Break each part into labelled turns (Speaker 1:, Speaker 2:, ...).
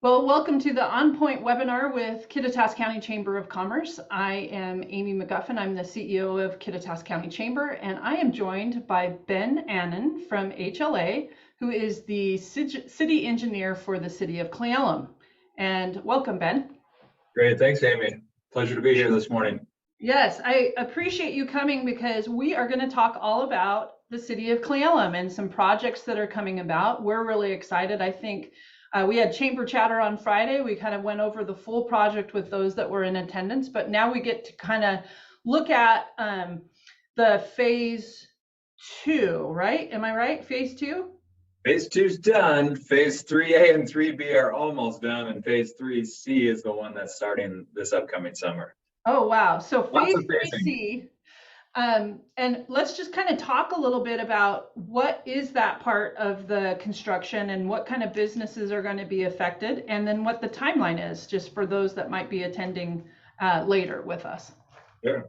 Speaker 1: Well, welcome to the On Point webinar with Kittitas County Chamber of Commerce. I am Amy McGuffin. I'm the CEO of Kittitas County Chamber, and I am joined by Ben Annan from HLA, who is the city engineer for the city of Cle Elum. And welcome, Ben.
Speaker 2: Great, thanks, Amy. Pleasure to be here this morning.
Speaker 1: Yes, I appreciate you coming because we are going to talk all about the city of Cle Elum and some projects that are coming about. We're really excited. I think we had chamber chatter on Friday. We kind of went over the full project with those that were in attendance, but now we get to kind of look at the phase 2, right? Am I right? Phase 2?
Speaker 2: Phase 2's done. Phase 3A and 3B are almost done, and phase 3C is the one that's starting this upcoming summer.
Speaker 1: Oh, wow. So phase 3C. And let's just kind of talk a little bit about what is that part of the construction and what kind of businesses are going to be affected, and then what the timeline is, just for those that might be attending later with us.
Speaker 2: Sure.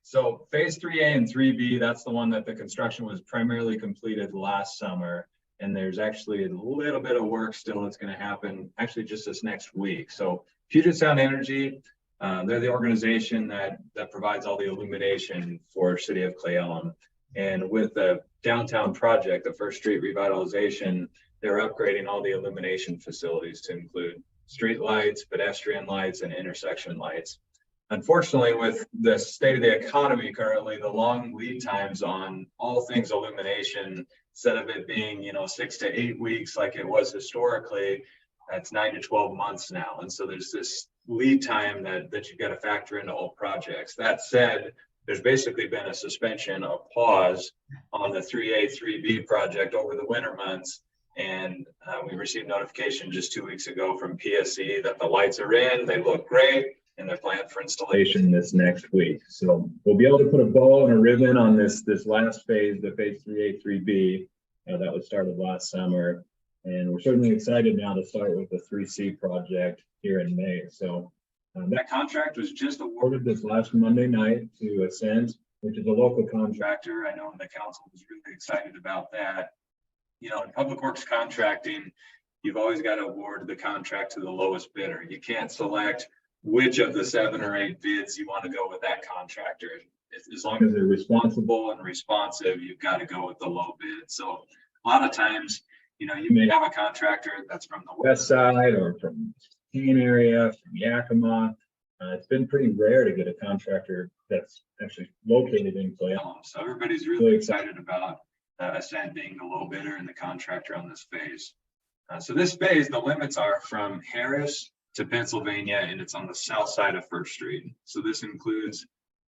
Speaker 2: So phase 3A and 3B, that's the one that the construction was primarily completed last summer. And there's actually a little bit of work still that's going to happen actually just this next week. So Puget Sound Energy, they're the organization that provides all the illumination for City of Cle Elum. And with the downtown project, the First Street revitalization, they're upgrading all the illumination facilities to include street lights, pedestrian lights, and intersection lights. Unfortunately, with the state of the economy currently, the long lead times on all things illumination, instead of it being 6 to 8 weeks like it was historically, it's 9 to 12 months now. And so there's this lead time that you've got to factor into all projects. That said, there's basically been a suspension, a pause on the 3A, 3B project over the winter months. And we received notification just 2 weeks ago from PSC that the lights are in, they look great, and they're planned for installation this next week. So we'll be able to put a bow and a ribbon on this last phase, the phase 3A, 3B, that was started last summer. And we're certainly excited now to start with the 3C project here in May. So that contract was just awarded this last Monday night to Ascent, which is a local contractor. I know the council was really excited about that. In public works contracting, you've always got to award the contract to the lowest bidder. You can't select which of the 7 or 8 bids you want to go with that contractor. As long as they're responsible and responsive, you've got to go with the low bid. So a lot of times, you may have a contractor that's from the west side or from the Keene area, from Yakima. It's been pretty rare to get a contractor that's actually located in Cle Elum. So everybody's really excited about Ascent being the low bidder and the contractor on this phase. So this phase, the limits are from Harris to Pennsylvania, and it's on the south side of First Street. So this includes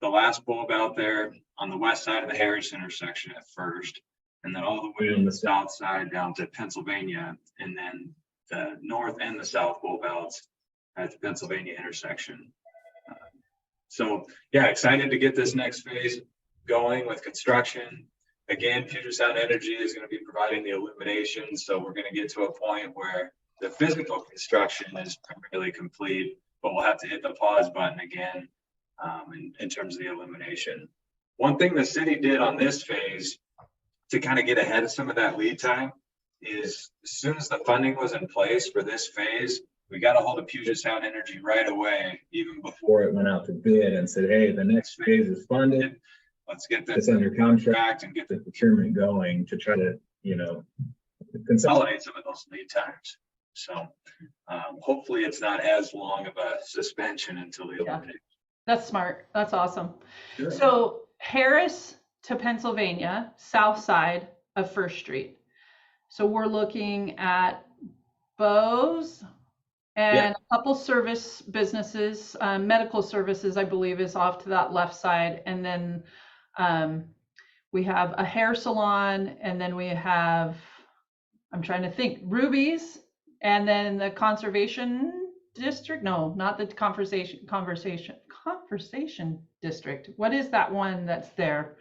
Speaker 2: the last bulb out there on the west side of the Harris intersection at First, and then all the way on the south side down to Pennsylvania, and then the north and the south bulb outs at the Pennsylvania intersection. So yeah, excited to get this next phase going with construction. Again, Puget Sound Energy is going to be providing the illumination. So we're going to get to a point where the physical construction is primarily complete, but we'll have to hit the pause button again in terms of the illumination. One thing the city did on this phase to kind of get ahead of some of that lead time is, as soon as the funding was in place for this phase, we got a hold of Puget Sound Energy right away, even before it went out to bid, and said, hey, the next phase is funded. Let's get this under contract and get the procurement going to try to, consolidate some of those lead times. So hopefully it's not as long of a suspension until the illumination.
Speaker 1: That's smart. That's awesome.
Speaker 2: Sure.
Speaker 1: So Harris to Pennsylvania, south side of First Street. So we're looking at Bose and a couple service businesses. Medical services, I believe, is off to that left side. And then we have a hair salon, and then we have, I'm trying to think, Ruby's, and then the conservation district. No, not the conversation district. What is that one that's there?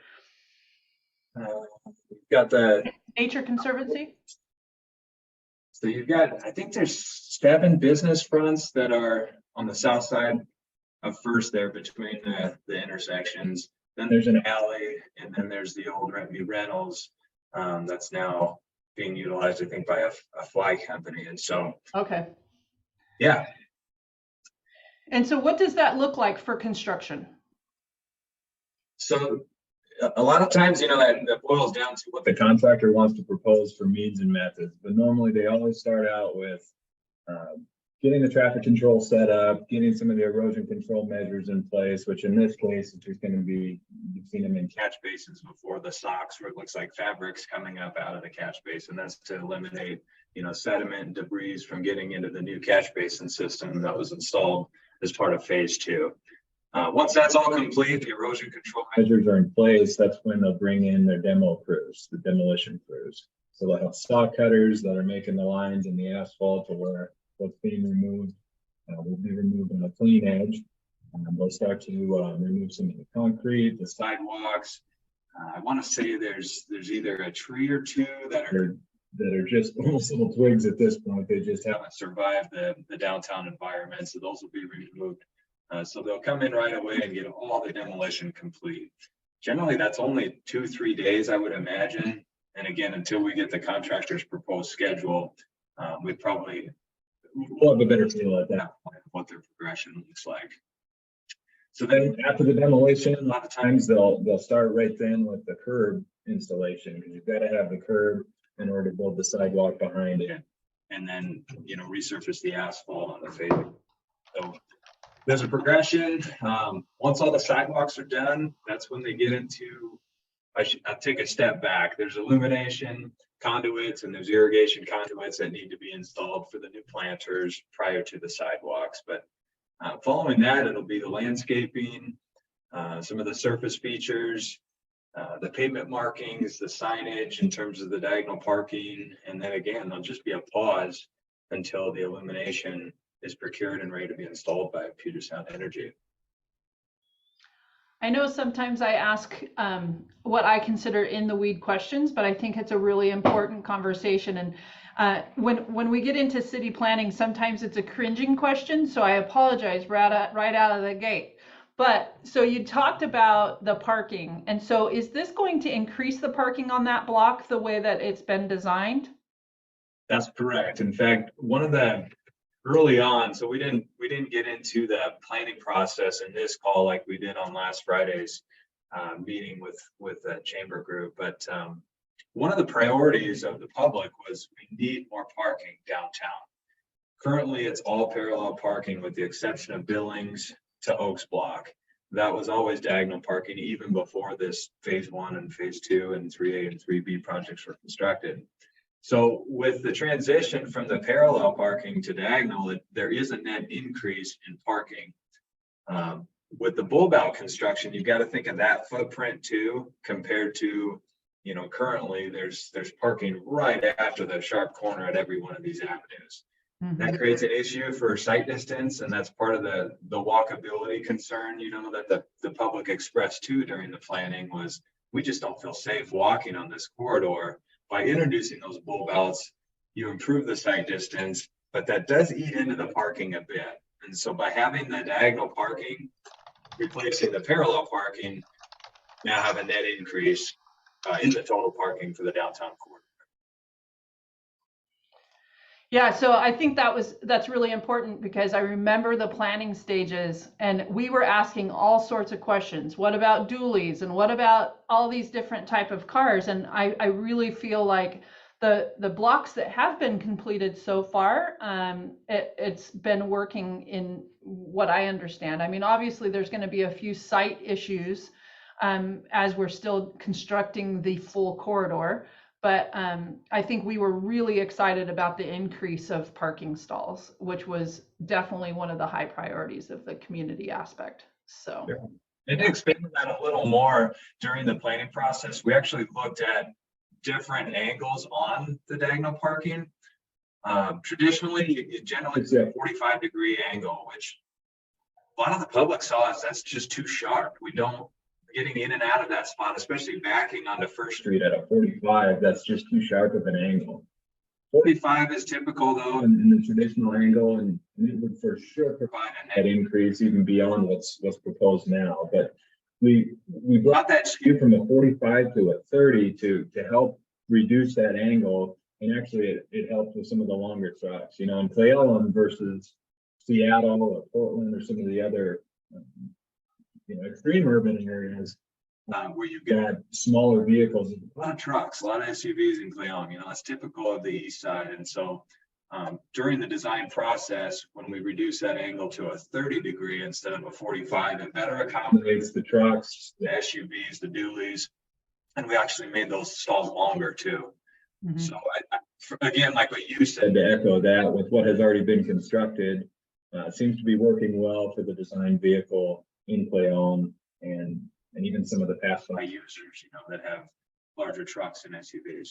Speaker 2: You've got the
Speaker 1: Nature Conservancy.
Speaker 2: So you've got, I think there's 7 business fronts that are on the south side of First there between the intersections. Then there's an alley, and then there's the old Reynolds that's now being utilized, I think, by a fly company. And so
Speaker 1: okay,
Speaker 2: Yeah.
Speaker 1: And so what does that look like for construction?
Speaker 2: So a lot of times, that boils down to what the contractor wants to propose for means and methods. But normally they always start out with getting the traffic control set up, getting some of the erosion control measures in place, which in this case, is just going to be, you've seen them in catch basins before, the socks where it looks like fabrics coming up out of the catch basin. That's to eliminate, sediment and debris from getting into the new catch basin system that was installed as part of phase 2. Once that's all complete, the erosion control measures are in place. That's when they'll bring in their demo crews, the demolition crews. So they'll have saw cutters that are making the lines in the asphalt to where what's being removed will be removed on a clean edge. They'll start to remove some of the concrete, the sidewalks. I want to say there's either a tree or two that are just almost little twigs at this point. They just haven't survived the downtown environment, so those will be removed. So they'll come in right away and get all the demolition complete. Generally, that's only 2-3 days, I would imagine. And again, until we get the contractor's proposed schedule, we'll have a better feel at that point of what their progression looks like. So then after the demolition, a lot of times they'll start right then with the curb installation, because you've got to have the curb in order to build the sidewalk behind it, and then resurface the asphalt on the face. So there's a progression. Once all the sidewalks are done, that's when they get into, I'll take a step back. There's illumination conduits and there's irrigation conduits that need to be installed for the new planters prior to the sidewalks. But following that, it'll be the landscaping, some of the surface features, the pavement markings, the signage in terms of the diagonal parking. And then again, there'll just be a pause until the illumination is procured and ready to be installed by Puget Sound Energy.
Speaker 1: I know sometimes I ask what I consider in the weed questions, but I think it's a really important conversation. And when we get into city planning, sometimes it's a cringing question, so I apologize right out of the gate. But so you talked about the parking, and so is this going to increase the parking on that block the way that it's been designed?
Speaker 2: That's correct. In fact, one of the early on, so we didn't get into the planning process in this call like we did on last Friday's meeting with the chamber group. But one of the priorities of the public was we need more parking downtown. Currently, it's all parallel parking with the exception of Billings to Oaks Block. That was always diagonal parking even before this phase 1 and phase 2 and 3A and 3B projects were constructed. So with the transition from the parallel parking to diagonal, there is a net increase in parking. With the bulb out construction, you've got to think of that footprint too, compared to, currently there's parking right after the sharp corner at every one of these avenues. Mm-hmm. That creates an issue for sight distance, and that's part of the walkability concern, that the public expressed too during the planning was, we just don't feel safe walking on this corridor. By introducing those bulb outs, you improve the sight distance, but that does eat into the parking a bit. And so by having the diagonal parking, replacing the parallel parking, now have a net increase in the total parking for the downtown corridor.
Speaker 1: Yeah, so I think that's really important, because I remember the planning stages and we were asking all sorts of questions. What about dualies, and what about all these different type of cars? And I really feel like the blocks that have been completed so far, it's been working in what I understand. I mean, obviously there's going to be a few site issues as we're still constructing the full corridor. But I think we were really excited about the increase of parking stalls, which was definitely one of the high priorities of the community aspect. So,
Speaker 2: yeah. And to expand on that a little more, during the planning process, we actually looked at different angles on the diagonal parking. Traditionally, you generally see a 45-degree angle, which a lot of the public saw as that's just too sharp. We don't. Getting in and out of that spot, especially backing onto First Street at a 45, that's just too sharp of an angle. 45 is typical though in the traditional angle, and it would for sure provide a net increase even beyond what's proposed now. But we brought that skew from a 45 to a 30 to help reduce that angle, and actually it helped with some of the longer trucks. In Cle Elum versus Seattle or Portland or some of the other extreme urban areas where you've got smaller vehicles, a lot of trucks, a lot of SUVs in Cle Elum. That's typical of the east side. And so during the design process, when we reduce that angle to a 30-degree instead of a 45, it better accommodates the trucks, the SUVs, the dualies, and we actually made those stalls longer too. Mm-hmm. So again, like what you said, to echo that, with what has already been constructed, seems to be working well for the design vehicle in Cle Elum and even some of the pass-by users, that have larger trucks and SUVs.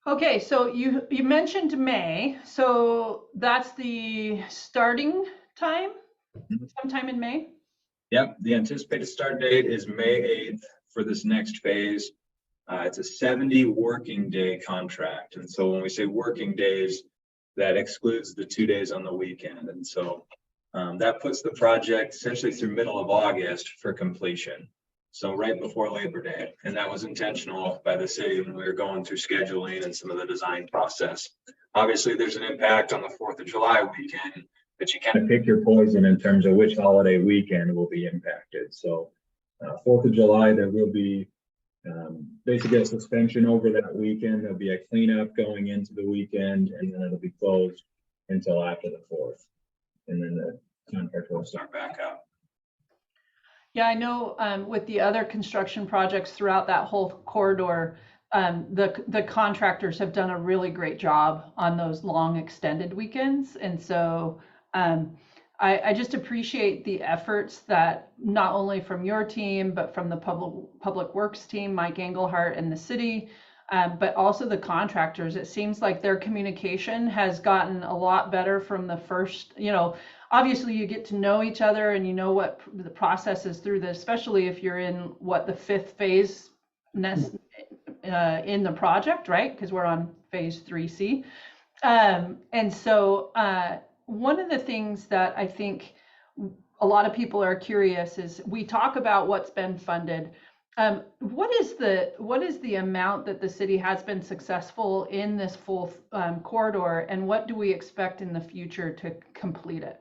Speaker 1: Okay, so you mentioned May, so that's the starting time, sometime in May?
Speaker 2: Yep, the anticipated start date is May 8th for this next phase. It's a 70 working day contract. And so when we say working days, that excludes the 2 days on the weekend. And so that puts the project essentially through middle of August for completion. So right before Labor Day. And that was intentional by the city when we were going through scheduling and some of the design process. Obviously, there's an impact on the 4th of July weekend, but you kind of pick your poison in terms of which holiday weekend will be impacted. So 4th of July, there will be basically a suspension over that weekend. There'll be a cleanup going into the weekend, and then it'll be closed until after the 4th. And then the contract will start back up.
Speaker 1: Yeah, I know with the other construction projects throughout that whole corridor, the contractors have done a really great job on those long extended weekends. And so I just appreciate the efforts that not only from your team, but from the public works team, Mike Engelhardt and the city, but also the contractors. It seems like their communication has gotten a lot better from the first, obviously you get to know each other and what the process is through this, especially if you're in the 5th phase in the project, right? Because we're on phase 3C. And so one of the things that I think a lot of people are curious is we talk about what's been funded. What is the amount that the city has been successful in this full corridor, and what do we expect in the future to complete it?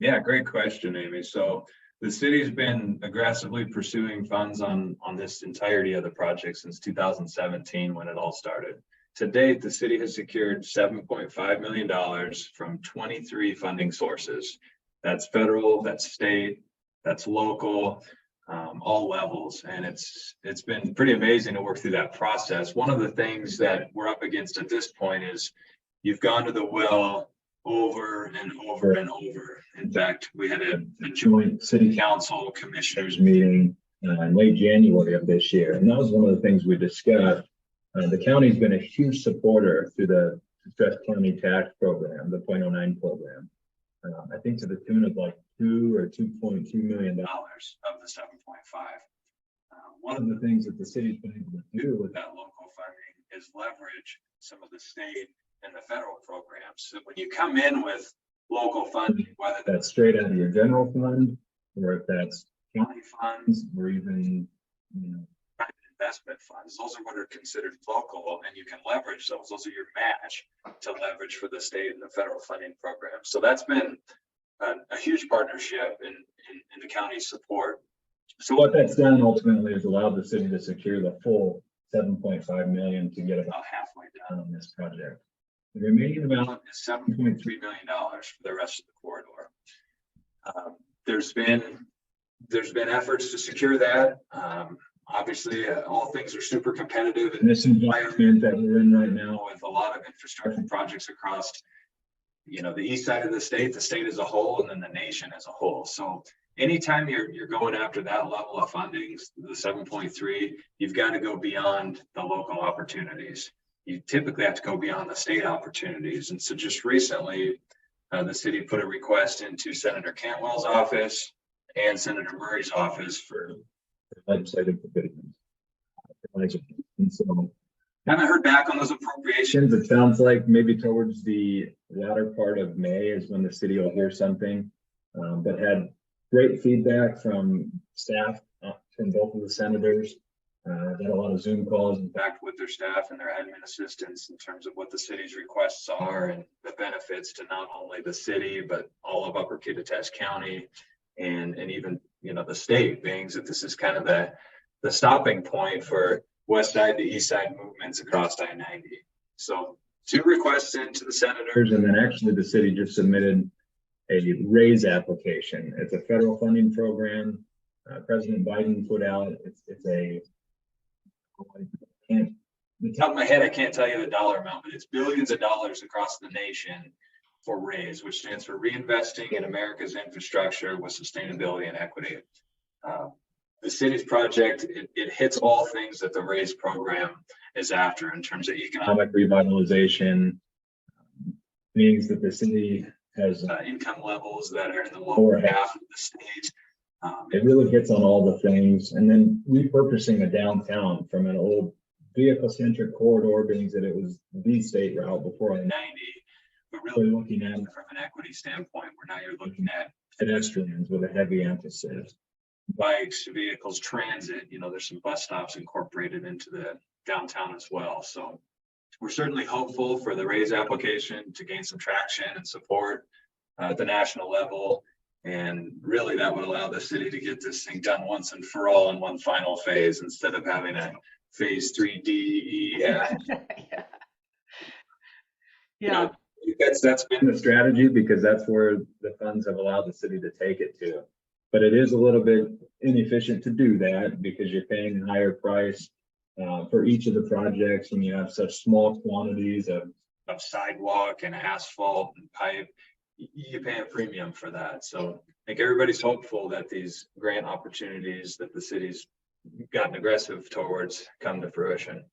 Speaker 2: Yeah, great question, Amy. So the city's been aggressively pursuing funds on this entirety of the project since 2017 when it all started. To date, the city has secured $7.5 million from 23 funding sources. That's federal, that's state, that's local, all levels. And it's been pretty amazing to work through that process. One of the things that we're up against at this point is you've gone to the well over and over and over. In fact, we had a joint city council commissioners meeting in late January of this year. And that was one of the things we discussed. The county's been a huge supporter through the Stress County Tax Program, the 0.09 program. I think to the tune of like $2 or $2.2 million of the 7.5. One of the things that the city's been able to do with that local funding is leverage some of the state and the federal programs. So when you come in with local funding, whether that's straight out of your general fund, or if that's county funds, or even private investment funds, those are what are considered local, and you can leverage those. Those are your match to leverage for the state and the federal funding programs. So that's been a huge partnership in the county's support. So what that's done ultimately is allowed the city to secure the full $7.5 million to get about halfway done on this project. The remaining amount is $7.3 million for the rest of the corridor. There's been efforts to secure that. Obviously, all things are super competitive in this environment that we're in right now, with a lot of infrastructure projects across, the east side of the state as a whole, and then the nation as a whole. So anytime you're going after that level of funding, the 7.3, you've got to go beyond the local opportunities. You typically have to go beyond the state opportunities. And so just recently, the city put a request into Senator Cantwell's office and Senator Murray's office for legislative provisions. And so haven't heard back on those appropriations. It sounds like maybe towards the latter part of May is when the city will hear something, but had great feedback from staff from both of the senators. Did a lot of Zoom calls, in fact, with their staff and their admin assistants in terms of what the city's requests are and the benefits to not only the city, but all of Upper Kittitas County and even, the state, being that this is kind of the stopping point for west side to east side movements across I-90. So 2 requests into the senators, and then actually the city just submitted a raise application. It's a federal funding program. President Biden put out, it's a, the top of my head, I can't tell you the dollar amount, but it's billions of dollars across the nation for RAISE, which stands for Reinvesting in America's Infrastructure with Sustainability and Equity. The city's project, it hits all things that the RAISE program is after in terms of economic revitalization, means that the city has income levels that are in the lower half of the state. It really hits on all the things. And then repurposing a downtown from an old vehicle-centric corridor, being that it was the state route before I-90, but really looking at it from an equity standpoint, where now you're looking at pedestrians with a heavy emphasis, bikes, vehicles, transit. There's some bus stops incorporated into the downtown as well. So we're certainly hopeful for the RAISE application to gain some traction and support at the national level. And really that would allow the city to get this thing done once and for all in one final phase, instead of having a phase 3 D, E, F.
Speaker 1: Yeah.
Speaker 2: That's been the strategy, because that's where the funds have allowed the city to take it to. But it is a little bit inefficient to do that, because you're paying a higher price for each of the projects when you have such small quantities of sidewalk and asphalt and pipe. You pay a premium for that. So I think everybody's hopeful that these grant opportunities that the city's gotten aggressive towards come to fruition.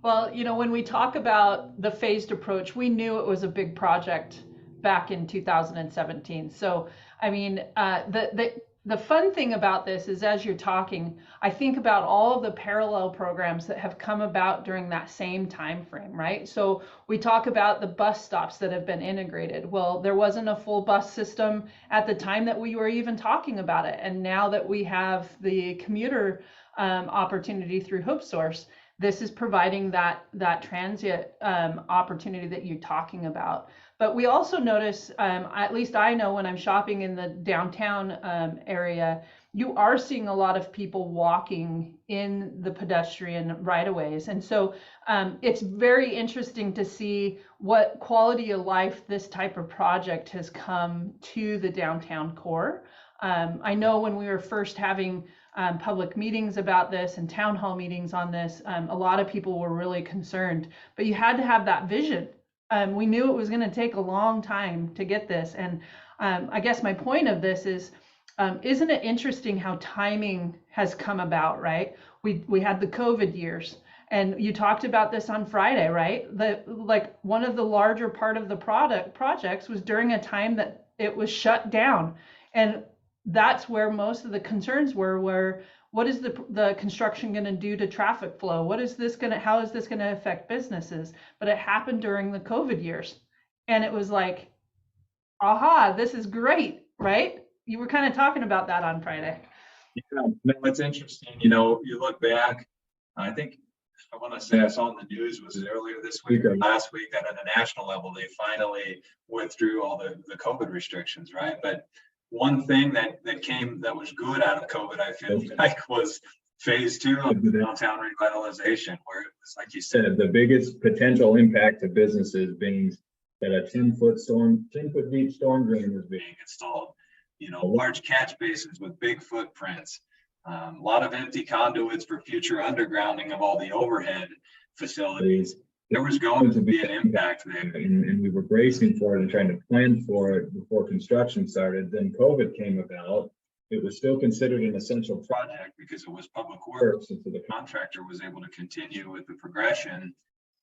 Speaker 1: Well, when we talk about the phased approach, we knew it was a big project back in 2017. So, I mean, the fun thing about this is, as you're talking, I think about all of the parallel programs that have come about during that same time frame, right? So we talk about the bus stops that have been integrated. Well, there wasn't a full bus system at the time that we were even talking about it. And now that we have the commuter opportunity through HopeSource, this is providing that transient opportunity that you're talking about. But we also notice, at least I know when I'm shopping in the downtown area, you are seeing a lot of people walking in the pedestrian right-of-ways. And so it's very interesting to see what quality of life this type of project has come to the downtown core. I know when we were first having public meetings about this and town hall meetings on this, a lot of people were really concerned, but you had to have that vision. We knew it was going to take a long time to get this. And I guess my point of this is, isn't it interesting how timing has come about, right? We had the COVID years, and you talked about this on Friday, right? Like one of the larger part of the projects was during a time that it was shut down. And that's where most of the concerns were what is the construction going to do to traffic flow? How is this going to affect businesses? But it happened during the COVID years. And it was like, aha, this is great, right? You were kind of talking about that on Friday.
Speaker 2: Yeah, no, it's interesting. You look back, I think, I want to say I saw in the news, was it earlier this week or last week, that at a national level, they finally withdrew all the COVID restrictions, right? But one thing that was good out of COVID, I feel like, was phase 2 of the downtown revitalization, where it was, like you said, the biggest potential impact to businesses being that a 10-foot deep storm drain was being installed, large catch basins with big footprints, a lot of empty conduits for future undergrounding of all the overhead facilities. There was going to be an impact there, and we were bracing for it and trying to plan for it before construction started. Then COVID came about. It was still considered an essential project because it was public works, and so the contractor was able to continue with the progression,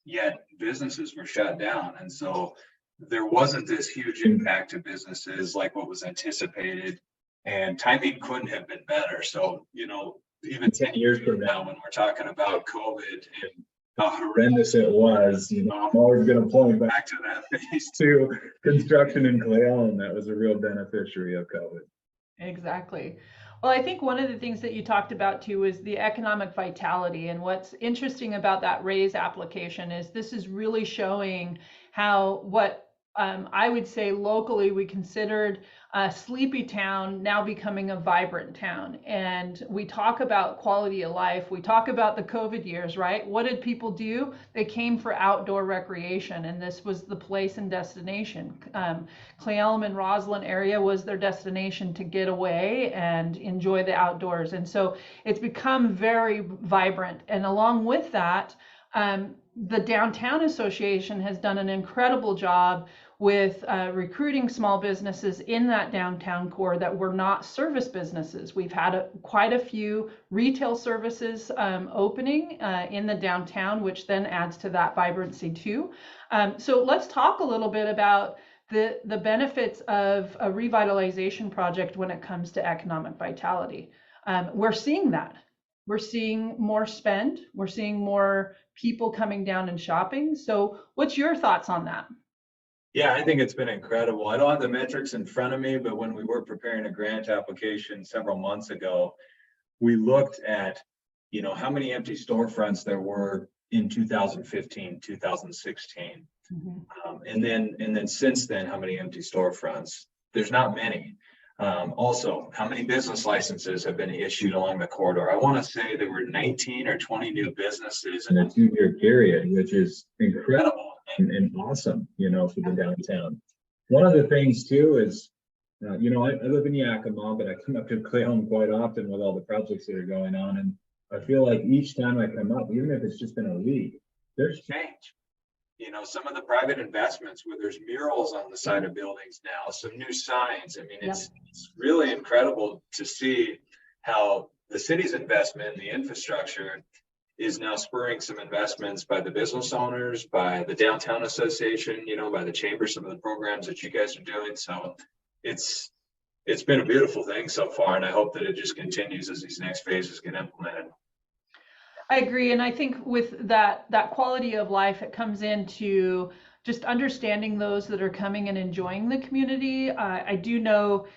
Speaker 2: yet businesses were shut down. And so there wasn't this huge impact to businesses like what was anticipated, and timing couldn't have been better. So, even 10 years from now, when we're talking about COVID and how horrendous it was, I'm always going to point back to that phase 2 construction in Cle Elum that was a real beneficiary of COVID.
Speaker 1: Exactly. Well, I think one of the things that you talked about too is the economic vitality. And what's interesting about that RAISE application is this is really showing how what I would say locally we considered a sleepy town now becoming a vibrant town. And we talk about quality of life. We talk about the COVID years, right? What did people do? They came for outdoor recreation, and this was the place and destination. Cle Elum and Roslyn area was their destination to get away and enjoy the outdoors. And so it's become very vibrant. And along with that, the Downtown Association has done an incredible job with recruiting small businesses in that downtown core that were not service businesses. We've had quite a few retail services opening in the downtown, which then adds to that vibrancy too. So let's talk a little bit about the benefits of a revitalization project when it comes to economic vitality. We're seeing that. We're seeing more spend. We're seeing more people coming down and shopping. So what's your thoughts on that?
Speaker 2: Yeah, I think it's been incredible. I don't have the metrics in front of me, but when we were preparing a grant application several months ago, we looked at, how many empty storefronts there were in 2015, 2016. And then since then, how many empty storefronts? There's not many. Also, how many business licenses have been issued along the corridor? I want to say there were 19 or 20 new businesses in a 2-year period, which is incredible and awesome, for the downtown. One of the things too is, I live in Yakima, but I come up to Cle Elum quite often with all the projects that are going on. And I feel like each time I come up, even if it's just been a week, there's change. Some of the private investments where there's murals on the side of buildings now, some new signs. I mean, it's really incredible to see how the city's investment in the infrastructure is now spurring some investments by the business owners, by the Downtown Association, by the chamber, some of the programs that you guys are doing. So it's been a beautiful thing so far, and I hope that it just continues as these next phases get implemented.
Speaker 1: I agree. And I think with that quality of life, it comes into just understanding those that are coming and enjoying the community. I do know,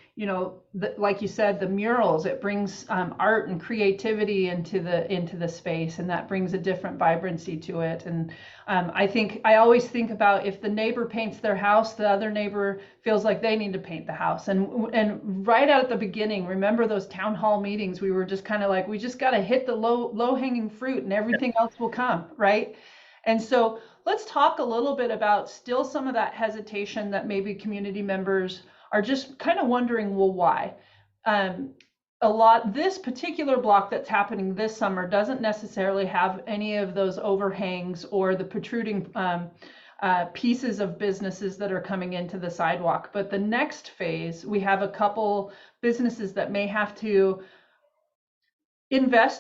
Speaker 1: like you said, the murals, it brings art and creativity into the space, and that brings a different vibrancy to it. And I always think about if the neighbor paints their house, the other neighbor feels like they need to paint the house. And right out at the beginning, remember those town hall meetings, we were just kind of like, we just got to hit the low hanging fruit and everything else will come, right? And so let's talk a little bit about still some of that hesitation that maybe community members are just kind of wondering, well, why? This particular block that's happening this summer doesn't necessarily have any of those overhangs or the protruding pieces of businesses that are coming into the sidewalk. But the next phase, we have a couple businesses that may have to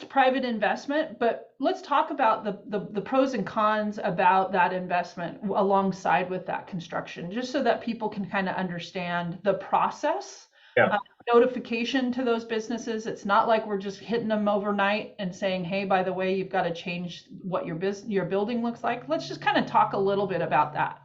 Speaker 1: private investment, but let's talk about the pros and cons about that investment alongside with that construction, just so that people can kind of understand the process. Notification to those businesses. It's not like we're just hitting them overnight and saying, hey, by the way, you've got to change what your building looks like. Let's just kind of talk a little bit about that.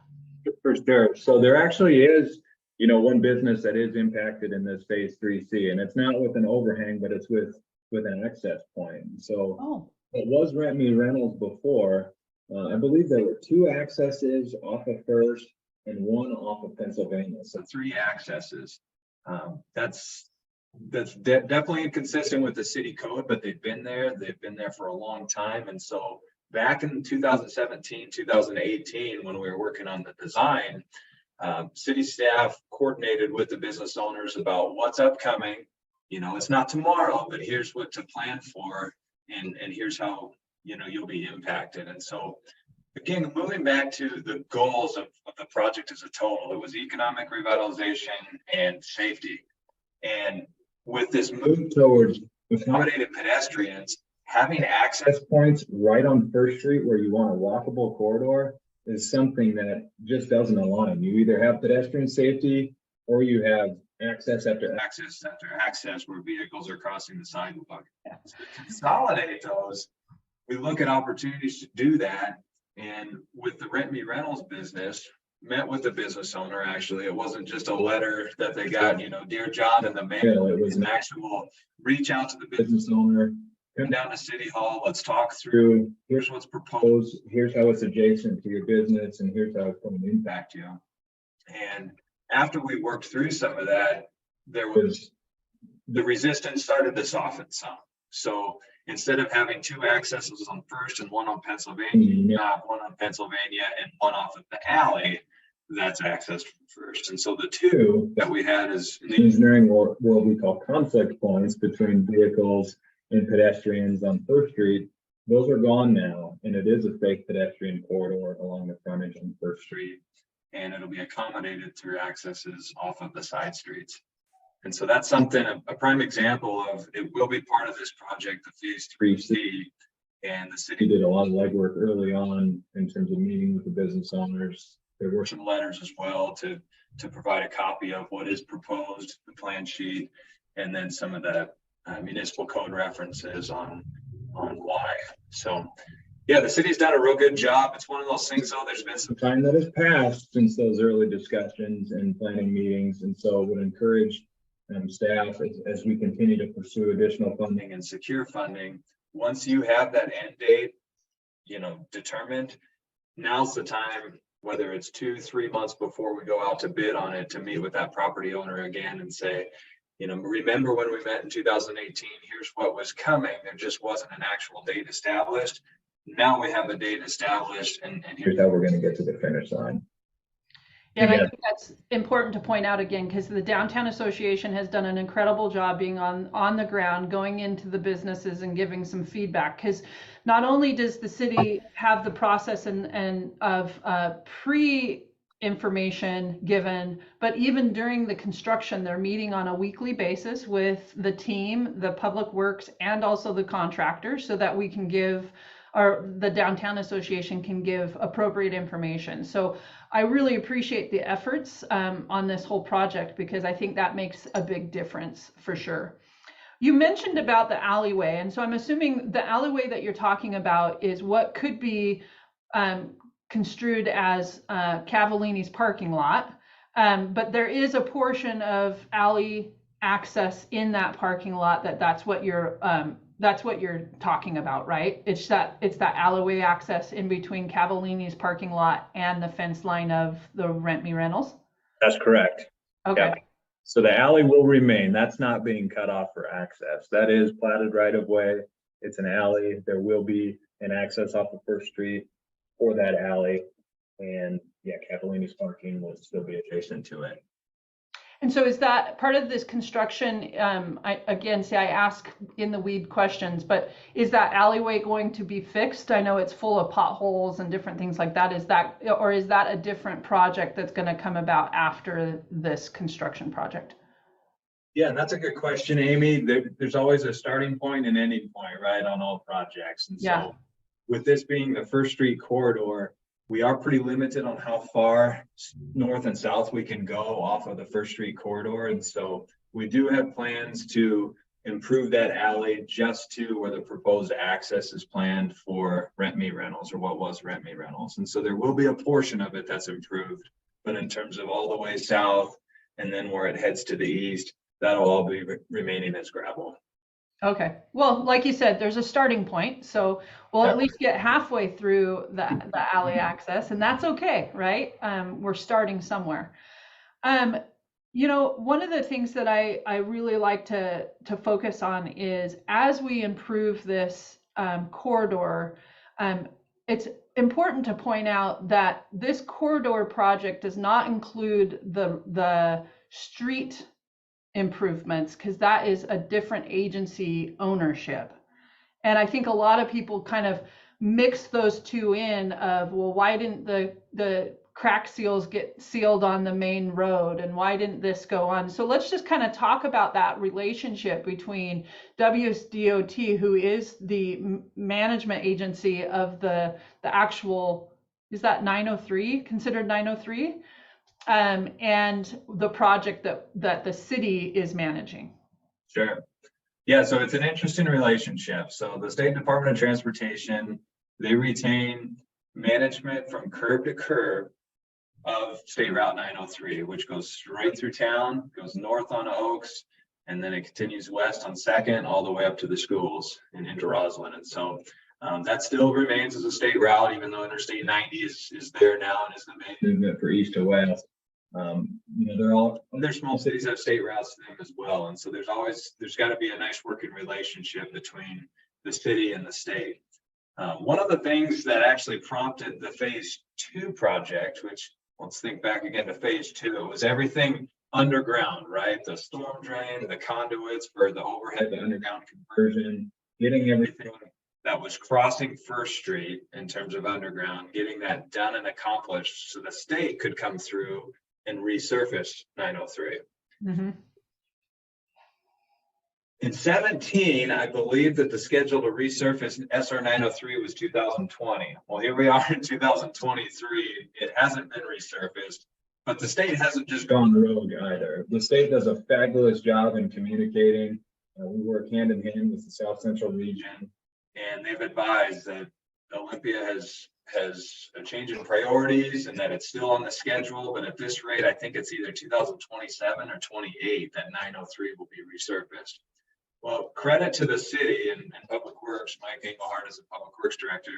Speaker 2: For sure. So there actually is, one business that is impacted in this phase 3C, and it's not with an overhang, but it's with an access point. So it was Rent Me Rentals before. I believe there were 2 accesses off of First and 1 off of Pennsylvania. So 3 accesses. That's definitely inconsistent with the city code, but they've been there for a long time. And so back in 2017, 2018, when we were working on the design, city staff coordinated with the business owners about what's upcoming. It's not tomorrow, but here's what to plan for, and here's how, you'll be impacted. And so, again, moving back to the goals of the project as a total, it was economic revitalization and safety. And with this move towards accommodated pedestrians, having access points right on First Street where you want a walkable corridor is something that just doesn't align. You either have pedestrian safety or you have access after access after access where vehicles are crossing the sidewalk. So to consolidate those, we look at opportunities to do that. And with the Rent Me Rentals business, met with the business owner. Actually, it wasn't just a letter that they got, dear John, in the mail. It was an actual reach out to the business owner, come down to City Hall, let's talk through, here's what's proposed, here's how it's adjacent to your business, and here's how it's going to impact you. And after we worked through some of that, the resistance started to soften some. So instead of having two accesses on First and one on Pennsylvania, you have one on Pennsylvania and one off of the alley that's accessed from First. And so the two that we had is in the engineering world we call conflict points between vehicles and pedestrians on First Street. Those are gone now, and it is a fake pedestrian corridor along the frontage on First Street, and it'll be accommodated through accesses off of the side streets. And so that's something, a prime example of, it will be part of this project, the Phase 3C. And the city did a lot of legwork early on in terms of meeting with the business owners. There were some letters as well to provide a copy of what is proposed, the plan sheet, and then some of the municipal code references on why. So yeah, the city's done a real good job. It's one of those things, though, there's been some time that has passed since those early discussions and planning meetings. And so would encourage staff as we continue to pursue additional funding and secure funding. Once you have that end date, determined, now's the time, whether it's 2-3 months before we go out to bid on it, to meet with that property owner again and say, remember when we met in 2018, here's what was coming. There just wasn't an actual date established. Now we have a date established, and here's how we're going to get to the finish line.
Speaker 1: Yeah, and I think that's important to point out again, because the Downtown Association has done an incredible job being on the ground, going into the businesses and giving some feedback. Because not only does the city have the process and of pre-information given, but even during the construction, they're meeting on a weekly basis with the team, the public works, and also the contractors, so that we can give, or the Downtown Association can give appropriate information. So I really appreciate the efforts on this whole project, because I think that makes a big difference for sure. You mentioned about the alleyway, and so I'm assuming the alleyway that you're talking about is what could be construed as Cavallini's parking lot, but there is a portion of alley access in that parking lot that's what you're talking about, right? It's that alleyway access in between Cavallini's parking lot and the fence line of the Rent Me Rentals?
Speaker 2: That's correct.
Speaker 1: Okay.
Speaker 2: Yeah. So the alley will remain. That's not being cut off for access. That is platted right of way. It's an alley. There will be an access off of First Street for that alley. And yeah, Cavallini's parking will still be adjacent to it.
Speaker 1: And so is that part of this construction? I ask in the weed questions, but is that alleyway going to be fixed? I know it's full of potholes and different things like that. Is that a different project that's going to come about after this construction project?
Speaker 2: Yeah, that's a good question, Amy. There's always a starting point and ending point, right, on all projects. And so with this being the First Street corridor, we are pretty limited on how far north and south we can go off of the First Street corridor. And so we do have plans to improve that alley just to where the proposed access is planned for Rent Me Rentals, or what was Rent Me Rentals. And so there will be a portion of it that's improved, but in terms of all the way south and then where it heads to the east, that'll all be remaining as gravel.
Speaker 1: Okay. Well, like you said, there's a starting point. So we'll at least get halfway through the alley access, and that's okay, right? We're starting somewhere. One of the things that I really like to focus on is, as we improve this corridor, it's important to point out that this corridor project does not include the street improvements, because that is a different agency ownership. And I think a lot of people kind of mix those two in of, well, why didn't the crack seals get sealed on the main road, and why didn't this go on? So let's just kind of talk about that relationship between WSDOT, who is the management agency of the actual, is that 903 considered 903? And the project that the city is managing.
Speaker 2: Sure. Yeah, so it's an interesting relationship. So the State Department of Transportation, they retain management from curb to curb of State Route 903, which goes straight through town, goes north on Oaks, and then it continues west on Second, all the way up to the schools and into Roslyn. And so that still remains as a state route, even though Interstate 90 is there now and is the main movement for east to west. Other small cities have state routes to them as well. And so there's got to be a nice working relationship between the city and the state. One of the things that actually prompted the phase 2 project, which let's think back again to phase 2, it was everything underground, right? The storm drain, the conduits for the overhead to underground conversion, getting everything that was crossing First Street in terms of underground, getting that done and accomplished so the state could come through and resurface 903.
Speaker 1: Mm-hmm.
Speaker 2: In 17, I believe that the schedule to resurface SR 903 was 2020. Well, here we are in 2023. It hasn't been resurfaced, but the state hasn't just gone rogue either. The state does a fabulous job in communicating. We work hand in hand with the South Central region, and they've advised that Olympia has a change in priorities and that it's still on the schedule, but at this rate, I think it's either 2027 or 28 that 903 will be resurfaced. Well, credit to the city and Public Works. Mike Engelhardt, as a Public Works Director,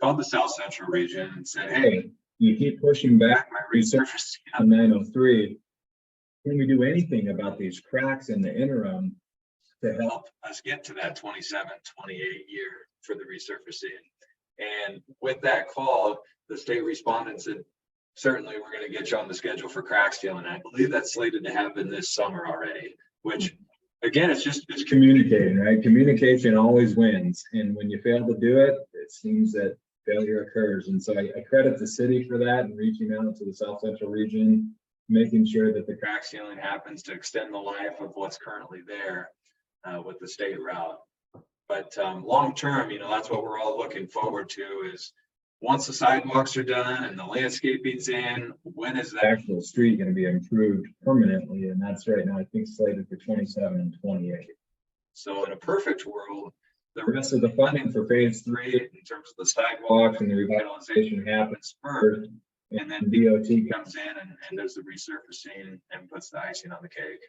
Speaker 2: called the South Central region and said, hey, you keep pushing back my resurfacing on 903. Can we do anything about these cracks in the interim to help us get to that 27, 28 year for the resurfacing? And with that call, the state responded and said, certainly we're going to get you on the schedule for crack sealing. I believe that's slated to happen this summer already, which again, it's communicating, right? Communication always wins. And when you fail to do it, it seems that failure occurs. And so I credit the city for that and reaching out to the South Central region, making sure that the crack sealing happens to extend the life of what's currently there with the state route. But long term, that's what we're all looking forward to is once the sidewalks are done and the landscaping's in, when is the actual street going to be improved permanently? And that's right now, I think, slated for 27 and 28. So in a perfect world, the rest of the funding for phase 3 in terms of the sidewalks and the revitalization happens first, and then DOT comes in and does the resurfacing and puts the icing on the cake.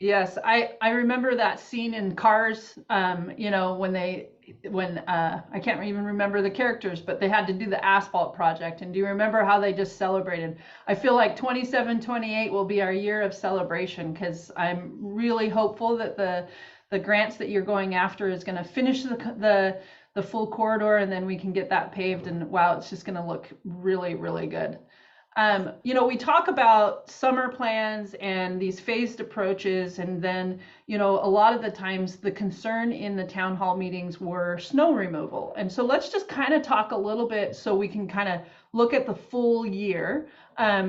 Speaker 1: Yes, I remember that scene in Cars, when I can't even remember the characters, but they had to do the asphalt project. And do you remember how they just celebrated? I feel like 27, 28 will be our year of celebration, because I'm really hopeful that the grants that you're going after is going to finish the full corridor, and then we can get that paved, and wow, it's just going to look really, really good. We talk about summer plans and these phased approaches, and then, a lot of the times the concern in the town hall meetings were snow removal. And so let's just kind of talk a little bit so we can kind of look at the full year. I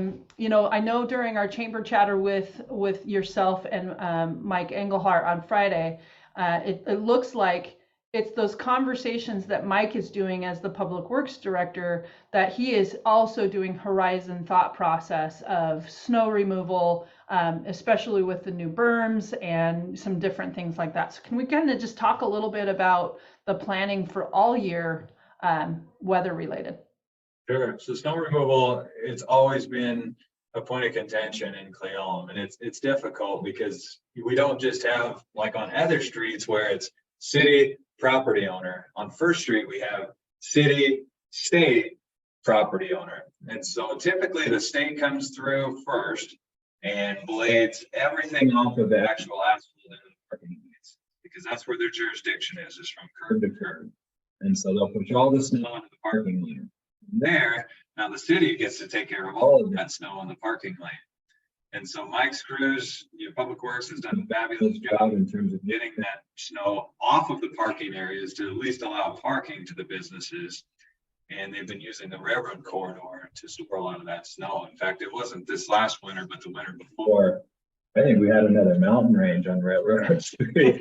Speaker 1: know during our chamber chatter with yourself and Mike Engelhardt on Friday, it looks like it's those conversations that Mike is doing as the Public Works Director, that he is also doing horizon thought process of snow removal, especially with the new berms and some different things like that. So can we kind of just talk a little bit about the planning for all year weather related?
Speaker 2: Sure. So snow removal, it's always been a point of contention in Cle Elum, and it's difficult because we don't just have, like on other streets where it's city, property owner. On First Street, we have city, state, property owner. And so typically the state comes through first and blades everything off of the actual asphalt in the parking lots, because that's where their jurisdiction is from curb to curb. And so they'll push all the snow into the parking lane. From there, now the city gets to take care of all of that snow in the parking lane. And so Mike's crews, Public Works has done a fabulous job in terms of getting that snow off of the parking areas to at least allow parking to the businesses. And they've been using the railroad corridor to store a lot of that snow. In fact, it wasn't this last winter, but the winter before, I think we had another mountain range on Railroad Street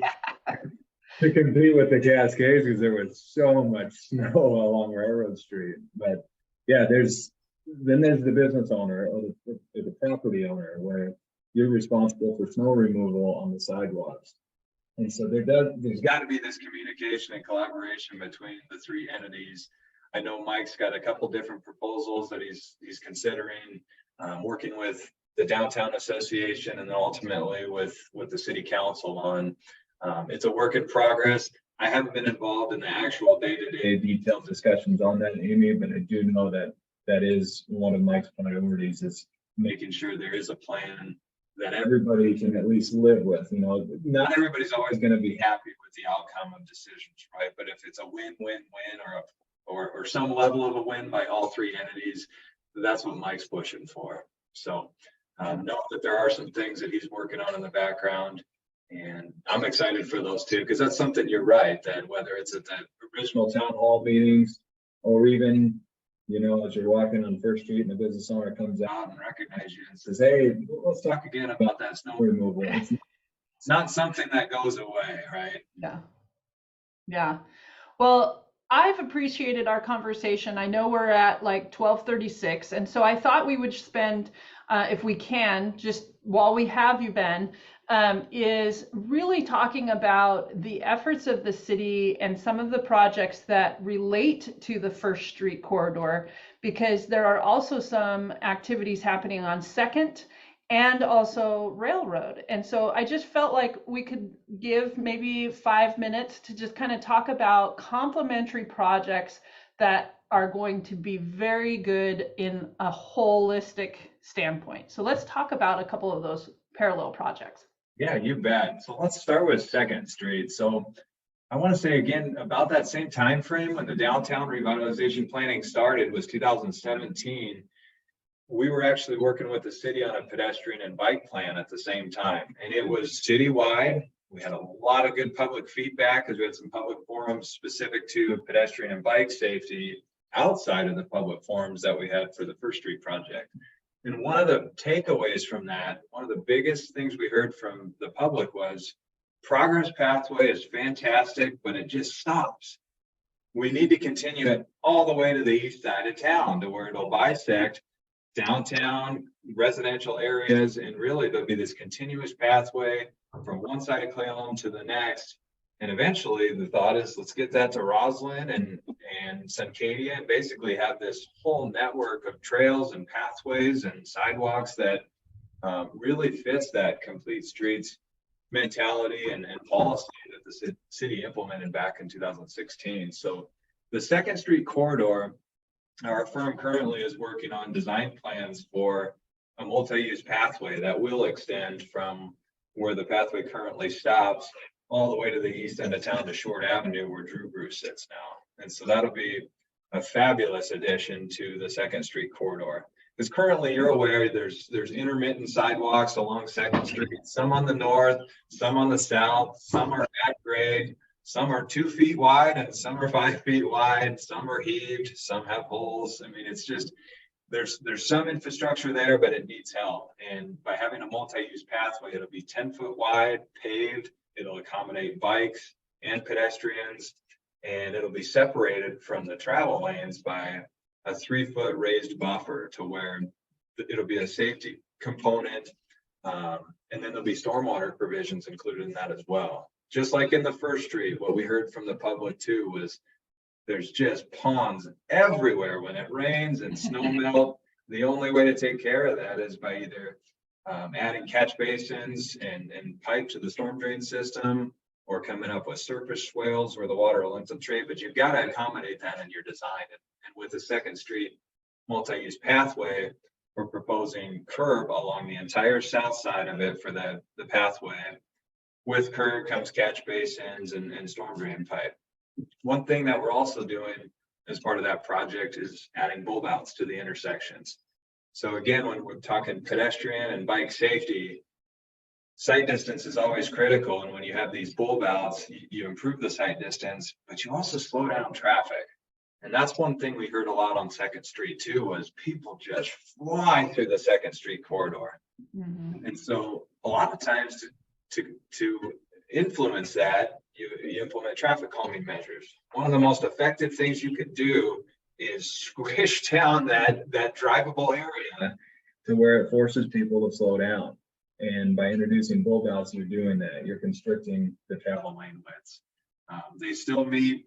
Speaker 2: to compete with the Cascades, because there was so much snow along Railroad Street. But yeah, there's the business owner or the property owner, where you're responsible for snow removal on the sidewalks. And so there's got to be this communication and collaboration between the three entities. I know Mike's got a couple different proposals that he's considering, working with the Downtown Association and then ultimately with the city council on. It's a work in progress. I haven't been involved in the actual day-to-day detailed discussions on that, Amy, but I do know that that is one of Mike's priorities, is making sure there is a plan that everybody can at least live with. You know, not everybody's always going to be happy with the outcome of decisions, right? But if it's a win-win-win or some level of a win by all three entities, that's what Mike's pushing for. So know that there are some things that he's working on in the background, and I'm excited for those too, because that's something, you're right, that whether it's at the original town hall meetings or even, you know, as you're walking on First Street and the business owner comes out and recognizes you and says, hey, let's talk again about that snow removal. It's not something that goes away, right?
Speaker 1: Yeah. Yeah. Well, I've appreciated our conversation. I know we're at like 12:36, and so I thought we would spend, if we can, just while we have you, Ben, is really talking about the efforts of the city and some of the projects that relate to the First Street corridor, because there are also some activities happening on Second and also Railroad. And so I just felt like we could give maybe 5 minutes to just kind of talk about complementary projects that are going to be very good in a holistic standpoint. So let's talk about a couple of those parallel projects.
Speaker 2: Yeah, you bet. So let's start with Second Street. So I want to say again, about that same time frame when the downtown revitalization planning started was 2017. We were actually working with the city on a pedestrian and bike plan at the same time, and it was citywide. We had a lot of good public feedback because we had some public forums specific to pedestrian and bike safety outside of the public forums that we had for the First Street project. And one of the takeaways from that, one of the biggest things we heard from the public was progress pathway is fantastic, but it just stops. We need to continue it all the way to the east side of town to where it'll bisect downtown residential areas, and really there'll be this continuous pathway from one side of Cle Elum to the next. And eventually the thought is, let's get that to Roslyn and Suncadia and basically have this whole network of trails and pathways and sidewalks that really fits that complete streets mentality and policy that the city implemented back in 2016. So the Second Street corridor, our firm currently is working on design plans for a multi-use pathway that will extend from where the pathway currently stops all the way to the east end of town to Short Avenue where Drew Brew sits now. And so that'll be a fabulous addition to the Second Street corridor. Because currently, you're aware, there's intermittent sidewalks along Second Street, some on the north, some on the south, some are at grade, some are 2 feet wide and some are 5 feet wide, some are heaved, some have holes. I mean, it's just, there's some infrastructure there, but it needs help. And by having a multi-use pathway, it'll be 10-foot wide, paved, it'll accommodate bikes and pedestrians, and it'll be separated from the travel lanes by a 3-foot raised buffer to where it'll be a safety component. And then there'll be stormwater provisions included in that as well. Just like in the First Street, what we heard from the public too was there's just ponds everywhere when it rains and snow melt. The only way to take care of that is by either adding catch basins and pipe to the storm drain system, or coming up with surface swales where the water will infiltrate, but you've got to accommodate that in your design. And with the Second Street multi-use pathway, we're proposing curb along the entire south side of it for the pathway. With curb comes catch basins and storm drain pipe. One thing that we're also doing as part of that project is adding bulb outs to the intersections. So again, when we're talking pedestrian and bike safety, sight distance is always critical. And when you have these bulb outs, you improve the sight distance, but you also slow down traffic. And that's one thing we heard a lot on Second Street too, was people just fly through the Second Street corridor. Mm-hmm. And so a lot of times to influence that, you implement traffic calming measures. One of the most effective things you could do is squish down that drivable area to where it forces people to slow down. And by introducing bulb outs, you're doing that. You're constricting the travel lane widths. They still meet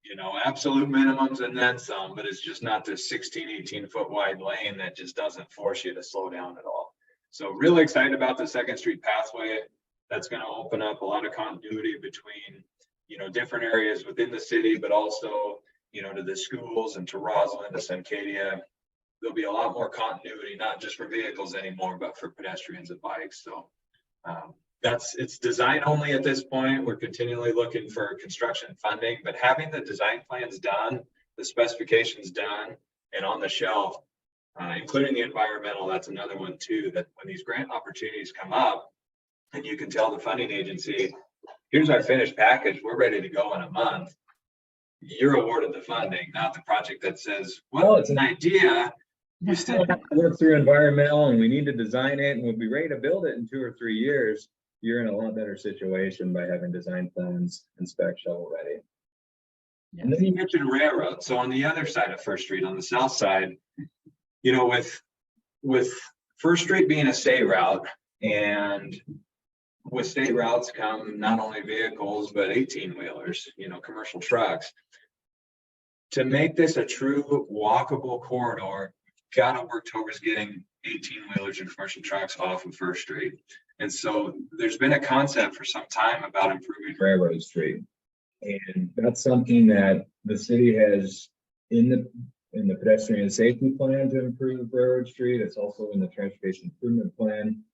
Speaker 2: you know, absolute minimums and then some, but it's just not this 16, 18-foot wide lane that just doesn't force you to slow down at all. So really excited about the Second Street pathway. That's going to open up a lot of continuity between, you know, different areas within the city, but also, you know, to the schools and to Roslyn, to Sancadia. There'll be a lot more continuity, not just for vehicles anymore, but for pedestrians and bikes. So it's design only at this point. We're continually looking for construction funding, but having the design plans done, the specifications done, and on the shelf, including the environmental, that's another one too, that when these grant opportunities come up and you can tell the funding agency, here's our finished package, we're ready to go in a month. You're awarded the funding, not the project that says, well, it's an idea. You still have to work through environmental and we need to design it and we'll be ready to build it in 2 or 3 years. You're in a lot better situation by having design plans and spec shovel ready. Yes. And then you mentioned railroad. So on the other side of First Street, on the south side, you know, with First Street being a state route, and with state routes come not only vehicles, but 18-wheelers, you know, commercial trucks. To make this a true walkable corridor, got to work towards getting 18-wheelers and commercial trucks off of First Street. And so there's been a concept for some time about improving Railroad Street. And that's something that the city has in the pedestrian safety plan to improve Railroad Street. It's also in the transportation improvement plan,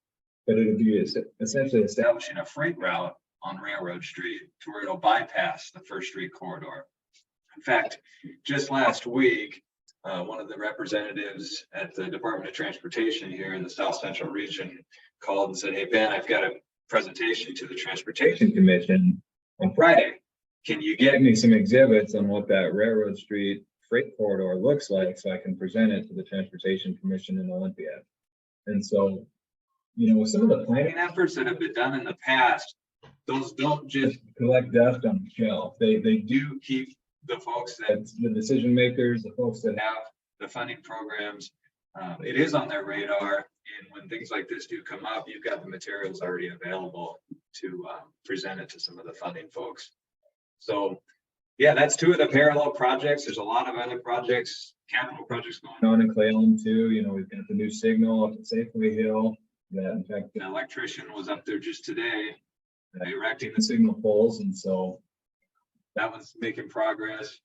Speaker 2: but it'll be essentially establishing a freight route on Railroad Street to where it'll bypass the First Street corridor. In fact, just last week, one of the representatives at the Department of Transportation here in the South Central region called and said, hey, Ben, I've got a presentation to the Transportation Commission on Friday. Can you get me some exhibits on what that Railroad Street freight corridor looks like so I can present it to the Transportation Commission in Olympia? And so, you know, some of the planning efforts that have been done in the past, those don't just collect dust on the shelf. They do keep the folks that, the decision makers, the folks that have the funding programs, it is on their radar. And when things like this do come up, you've got the materials already available to present it to some of the funding folks. So yeah, that's 2 of the parallel projects. There's a lot of other projects, capital projects going on in Cle Elum too. You know, we've got the new signal up at Safeway Hill that, in fact, the electrician was up there just today erecting the signal poles. And so that one's making progress.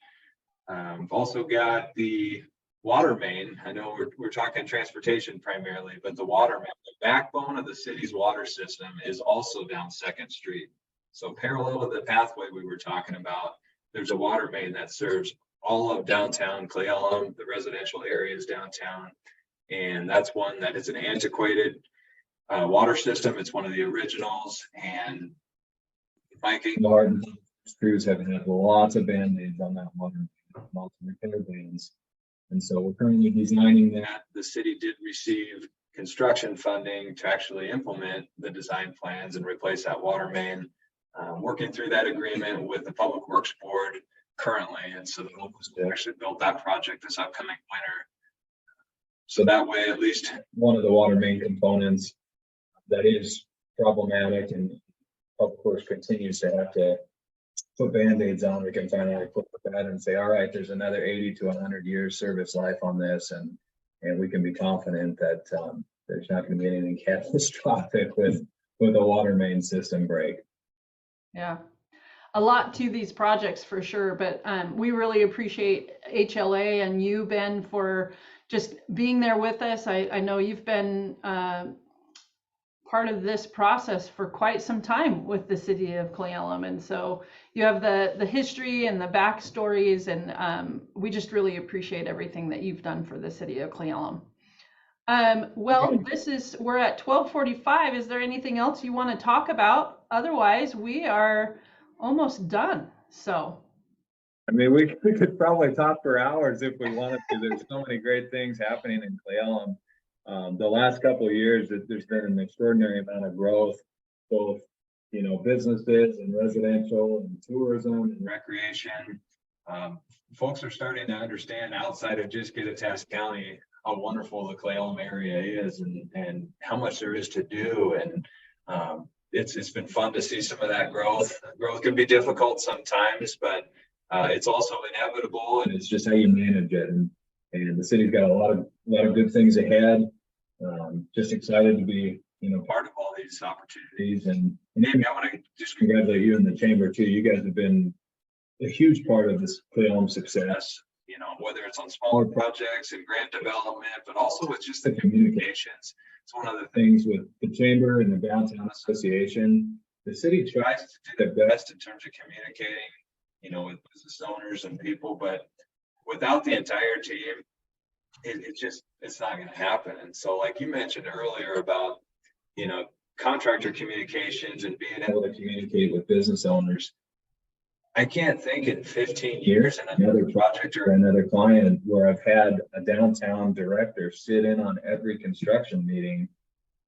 Speaker 2: We've also got the water main. I know we're talking transportation primarily, but the water main, the backbone of the city's water system, is also down 2nd Street. So parallel to the pathway we were talking about, there's a water main that serves all of downtown Cle Elum, the residential areas downtown. And that's one that is an antiquated water system. It's one of the originals. And Mike Martin crews have had lots of band-aids on that water, lots of repair bans. And so we're currently designing that. The city did receive construction funding to actually implement the design plans and replace that water main. Working through that agreement with the Public Works Board currently. And so the hope is to actually build that project this upcoming winter. So that way, at least one of the water main components that is problematic and Public Works continues to have to put band-aids on, we can finally put that and say, all right, there's another 80 to 100 years service life on this. And we can be confident that there's not going to be anything catastrophic with a water main system break.
Speaker 1: Yeah, a lot to these projects for sure, but we really appreciate HLA and you, Ben, for just being there with us. I know you've been part of this process for quite some time with the city of Cle Elum, and so you have the history and the backstories, and we just really appreciate everything that you've done for the city of Cle Elum. Well, we're at 12:45. Is there anything else you want to talk about? Otherwise, we are almost done. So,
Speaker 2: I mean, we could probably talk for hours if we wanted to. There's so many great things happening in Cle Elum. The last couple of years, there's been an extraordinary amount of growth, both, you know, businesses and residential and tourism and recreation. Folks are starting to understand outside of just Kittitas County how wonderful the Cle Elum area is and how much there is to do. And it's been fun to see some of that growth. Growth can be difficult sometimes, but It's also inevitable, and it's just how you manage it. And the city's got a lot of good things ahead. Just excited to be, part of all these opportunities. And Amy, I want to just congratulate you and the chamber too. You guys have been a huge part of this Cle Elum success. Whether it's on smaller projects and grant development, but also with just the communications. It's one of the things with the chamber and the downtown association. The city tries to do their best in terms of communicating, with business owners and people, but without the entire team, it's not going to happen. And so, like you mentioned earlier about, contractor communications and being able to communicate with business owners, I can't think in 15 years in another project or another client where I've had a downtown director sit in on every construction meeting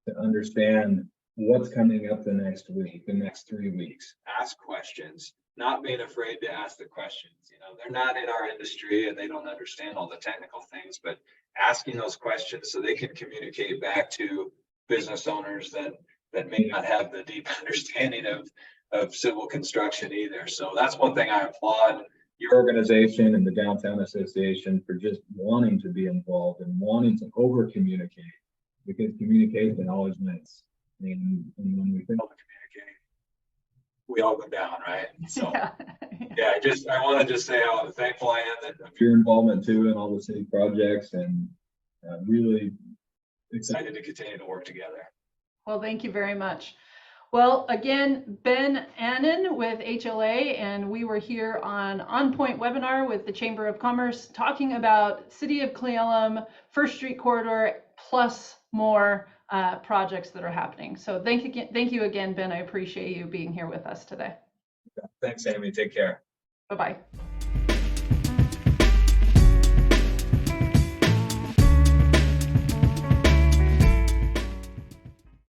Speaker 2: to understand what's coming up the next week, the next 3 weeks, ask questions, not being afraid to ask the questions. They're not in our industry and they don't understand all the technical things, but asking those questions so they can communicate back to business owners that may not have the deep understanding of civil construction either. So that's one thing I applaud your organization and the Downtown Association for just wanting to be involved and wanting to over communicate, because communication always wins. And when we fail to communicate, we all go down, right? So yeah, I want to just say how thankful I am of your involvement too in all the city projects, and really excited to continue to work together.
Speaker 1: Well, thank you very much. Well, again, Ben Annan with HLA, and we were here on Point webinar with the Chamber of Commerce talking about City of Cle Elum, First Street Corridor, plus more projects that are happening. So thank you again, Ben. I appreciate you being here with us today.
Speaker 2: Thanks, Amy. Take care.
Speaker 1: Bye-bye.